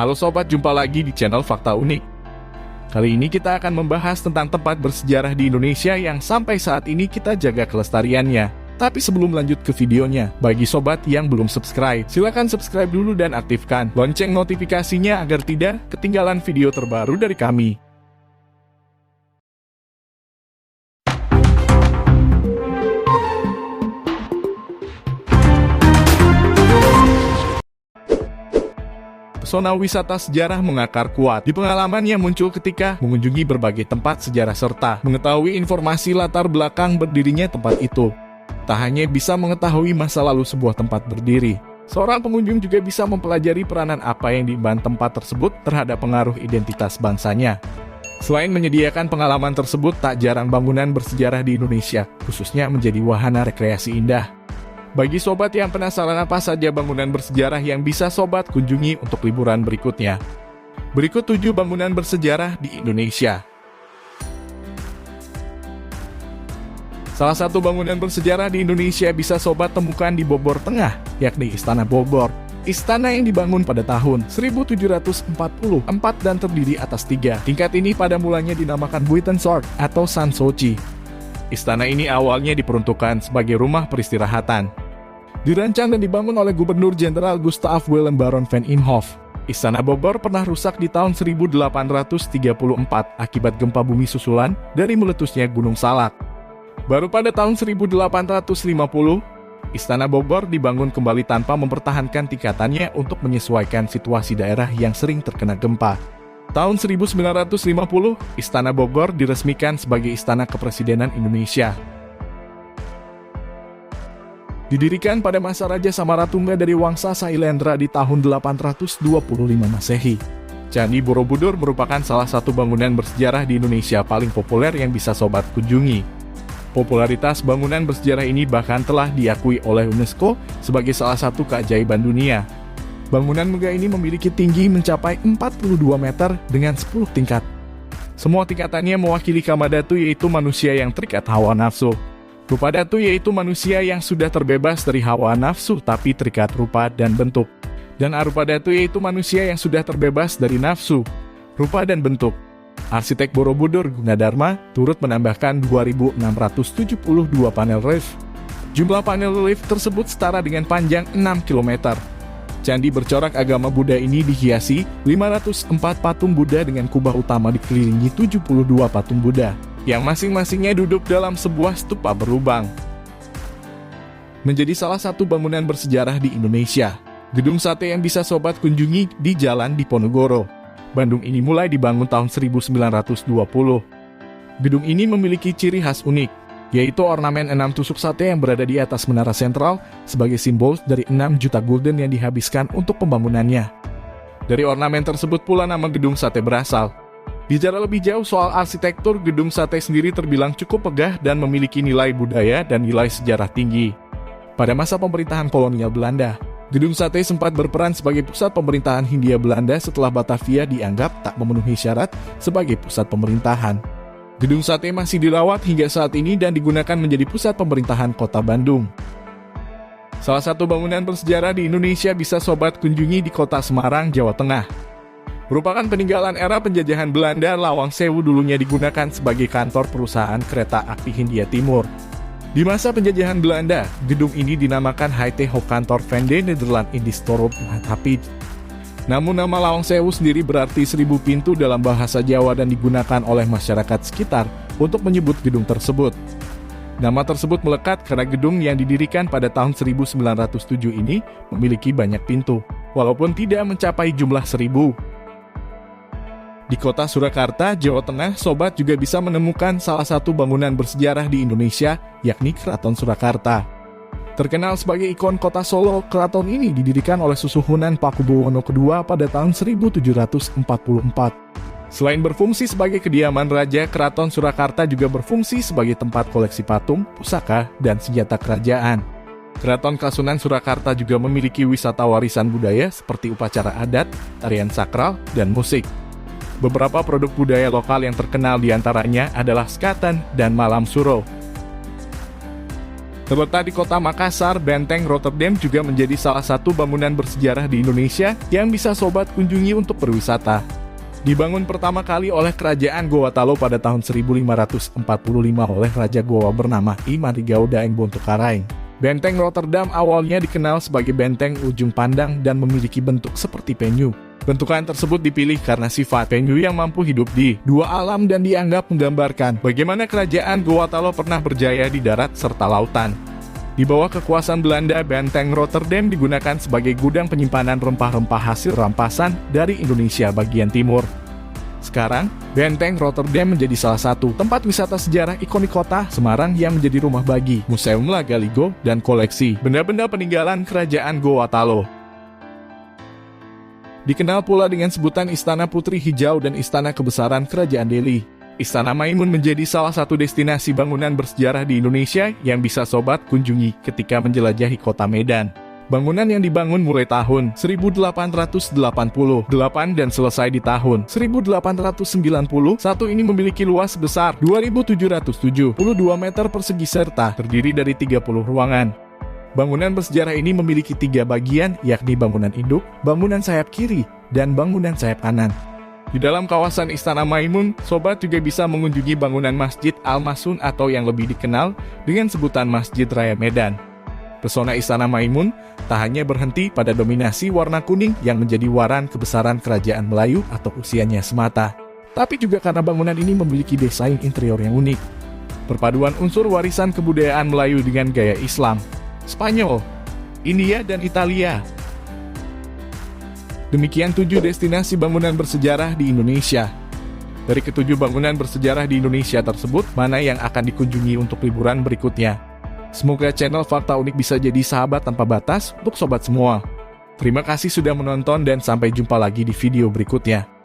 Halo sobat, jumpa lagi di channel Fakta Unik. Kali ini kita akan membahas tentang tempat bersejarah di Indonesia yang sampai saat ini kita jaga kelestariannya. Tapi sebelum lanjut ke videonya, bagi sobat yang belum subscribe, silakan subscribe dulu dan aktifkan lonceng notifikasinya agar tidak ketinggalan video terbaru dari kami. Pesona wisata sejarah mengakar kuat di pengalaman yang muncul ketika mengunjungi berbagai tempat sejarah serta mengetahui informasi latar belakang berdirinya tempat itu. Tak hanya bisa mengetahui masa lalu sebuah tempat berdiri, seorang pengunjung juga bisa mempelajari peranan apa yang diemban tempat tersebut terhadap pengaruh identitas bangsanya. Selain menyediakan pengalaman tersebut, tak jarang bangunan bersejarah di Indonesia, khususnya menjadi wahana rekreasi indah. Bagi sobat yang penasaran apa saja bangunan bersejarah yang bisa sobat kunjungi untuk liburan berikutnya. Berikut 7 bangunan bersejarah di Indonesia. Salah satu bangunan bersejarah di Indonesia bisa sobat temukan di Bogor Tengah, yakni Istana Bogor. Istana yang dibangun pada tahun 1744 dan terdiri atas 3 tingkat ini pada mulanya dinamakan Buitenzorg atau Sanssouci. Istana ini awalnya diperuntukkan sebagai rumah peristirahatan. Dirancang dan dibangun oleh Gubernur Jenderal Gustav Willem Baron van Imhoff. Istana Bogor pernah rusak di tahun 1834 akibat gempa bumi susulan dari meletusnya Gunung Salak. Baru pada tahun 1850, Istana Bogor dibangun kembali tanpa mempertahankan tingkatannya untuk menyesuaikan situasi daerah yang sering terkena gempa. Tahun 1950, Istana Bogor diresmikan sebagai Istana Kepresidenan Indonesia. Didirikan pada masa Raja Samaratungga dari Wangsa Sailendra di tahun 825 Masehi. Candi Borobudur merupakan salah satu bangunan bersejarah di Indonesia paling populer yang bisa sobat kunjungi. Popularitas bangunan bersejarah ini bahkan telah diakui oleh UNESCO sebagai salah satu keajaiban dunia. Bangunan megah ini memiliki tinggi mencapai 42 meter dengan 10 tingkat. Semua tingkatannya mewakili Kamadhatu, yaitu manusia yang terikat hawa nafsu. Rupadatu yaitu manusia yang sudah terbebas dari hawa nafsu tapi terikat rupa dan bentuk. Dan Arupadatu yaitu manusia yang sudah terbebas dari nafsu, rupa dan bentuk. Arsitek Borobudur Gunadarma turut menambahkan 2.672 panel relief. Jumlah panel relief tersebut setara dengan panjang 6 km. Candi bercorak agama Buddha ini dihiasi 504 patung Buddha dengan kubah utama dikelilingi 72 patung Buddha, yang masing-masingnya duduk dalam sebuah stupa berlubang. Menjadi salah satu bangunan bersejarah di Indonesia, Gedung Sate yang bisa sobat kunjungi di Jalan Diponegoro, Bandung ini mulai dibangun tahun 1920. Gedung ini memiliki ciri khas unik, yaitu ornamen 6 tusuk sate yang berada di atas menara sentral sebagai simbol dari 6 juta gulden yang dihabiskan untuk pembangunannya. Dari ornamen tersebut pula nama Gedung Sate berasal. Bicara lebih jauh soal arsitektur, Gedung Sate sendiri terbilang cukup megah dan memiliki nilai budaya dan nilai sejarah tinggi. Pada masa pemerintahan kolonial Belanda, Gedung Sate sempat berperan sebagai pusat pemerintahan Hindia Belanda setelah Batavia dianggap tak memenuhi syarat sebagai pusat pemerintahan. Gedung Sate masih dirawat hingga saat ini dan digunakan menjadi pusat pemerintahan Kota Bandung. Salah satu bangunan bersejarah di Indonesia bisa sobat kunjungi di Kota Semarang, Jawa Tengah. Merupakan peninggalan era penjajahan Belanda, Lawang Sewu dulunya digunakan sebagai kantor perusahaan kereta api Hindia Timur. Di masa penjajahan Belanda, gedung ini dinamakan HT Hoofdkantor van de Nederland Indisch Torop Matapij. Namun nama Lawang Sewu sendiri berarti 1000 pintu dalam bahasa Jawa dan digunakan oleh masyarakat sekitar untuk menyebut gedung tersebut. Nama tersebut melekat karena gedung yang didirikan pada tahun 1907 ini memiliki banyak pintu, walaupun tidak mencapai jumlah 1000. Di kota Surakarta, Jawa Tengah, sobat juga bisa menemukan salah satu bangunan bersejarah di Indonesia, yakni Keraton Surakarta. Terkenal sebagai ikon kota Solo, keraton ini didirikan oleh Susuhunan Pakubuwono II pada tahun 1744. Selain berfungsi sebagai kediaman raja, Keraton Surakarta juga berfungsi sebagai tempat koleksi patung, pusaka, dan senjata kerajaan. Keraton Kasunan Surakarta juga memiliki wisata warisan budaya seperti upacara adat, tarian sakral, dan musik. Beberapa produk budaya lokal yang terkenal diantaranya adalah Sekatan dan Malam Suro. Terletak di kota Makassar, Benteng Rotterdam juga menjadi salah satu bangunan bersejarah di Indonesia yang bisa sobat kunjungi untuk berwisata. Dibangun pertama kali oleh Kerajaan Gowatalo pada tahun 1545 oleh Raja Gowa bernama I Marigao Daeng Bontokarang. Benteng Rotterdam awalnya dikenal sebagai benteng ujung pandang dan memiliki bentuk seperti penyu. Bentukan tersebut dipilih karena sifat penyu yang mampu hidup di dua alam dan dianggap menggambarkan bagaimana Kerajaan Gowatalo pernah berjaya di darat serta lautan. Di bawah kekuasaan Belanda, Benteng Rotterdam digunakan sebagai gudang penyimpanan rempah-rempah hasil rampasan dari Indonesia bagian timur. Sekarang, Benteng Rotterdam menjadi salah satu tempat wisata sejarah ikonik kota Semarang yang menjadi rumah bagi Museum Lagaligo dan koleksi benda-benda peninggalan Kerajaan Gowatalo. Dikenal pula dengan sebutan Istana Putri Hijau dan Istana Kebesaran Kerajaan Delhi. Istana Maimun menjadi salah satu destinasi bangunan bersejarah di Indonesia yang bisa sobat kunjungi ketika menjelajahi kota Medan. Bangunan yang dibangun mulai tahun 1888 dan selesai di tahun 1891 ini memiliki luas sebesar 2.772 meter persegi serta terdiri dari 30 ruangan. Bangunan bersejarah ini memiliki 3 bagian, yakni bangunan induk, bangunan sayap kiri, dan bangunan sayap kanan. Di dalam kawasan Istana Maimun, sobat juga bisa mengunjungi bangunan Masjid Al-Masun atau yang lebih dikenal dengan sebutan Masjid Raya Medan. Pesona Istana Maimun tak hanya berhenti pada dominasi warna kuning yang menjadi waran kebesaran kerajaan Melayu atau usianya semata, tapi juga karena bangunan ini memiliki desain interior yang unik. Perpaduan unsur warisan kebudayaan Melayu dengan gaya Islam, Spanyol, India, dan Italia. Demikian 7 destinasi bangunan bersejarah di Indonesia. Dari ke-7 bangunan bersejarah di Indonesia tersebut, mana yang akan dikunjungi untuk liburan berikutnya? Semoga channel Fakta Unik bisa jadi sahabat tanpa batas untuk sobat semua. Terima kasih sudah menonton dan sampai jumpa lagi di video berikutnya.